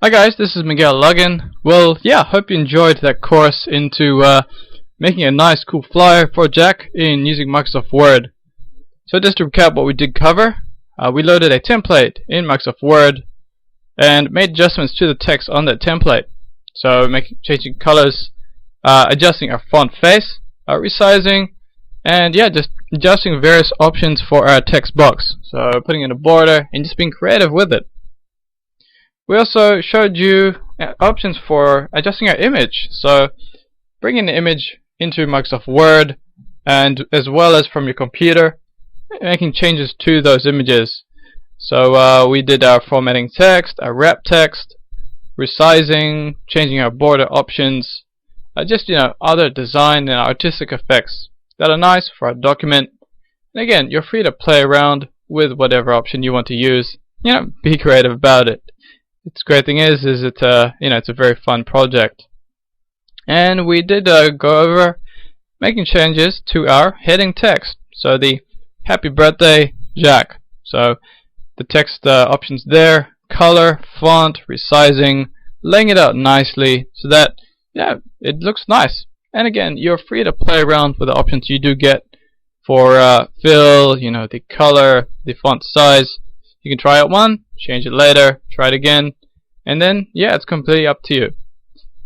Hi guys, this is Miguel Login. Well, yeah, hope you enjoyed that course into making a nice cool flyer for Jack in using Microsoft Word. So just to recap what we did cover, we loaded a template in Microsoft Word and made adjustments to the text on that template. So changing colors, adjusting our font face, resizing, and yeah, just adjusting various options for our text box. So putting in a border and just being creative with it. We also showed you options for adjusting our image, so bringing the image into Microsoft Word and as well as from your computer, making changes to those images. So we did our formatting text, our wrap text, resizing, changing our border options, just other design and artistic effects that are nice for our document. And again, you're free to play around with whatever option you want to use. Be creative about it. Its great thing is it's a very fun project. And we did go over making changes to our heading text. So the Happy Birthday Jack. So the text options there, color, font, resizing, laying it out nicely so that it looks nice. And again, you're free to play around with the options you do get for fill, the color, the font size. You can try out one, change it later, try it again, and then it's completely up to you.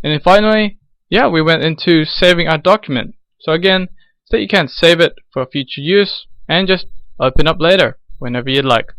And then finally, we went into saving our document. So again, so that you can save it for future use and just open up later whenever you'd like.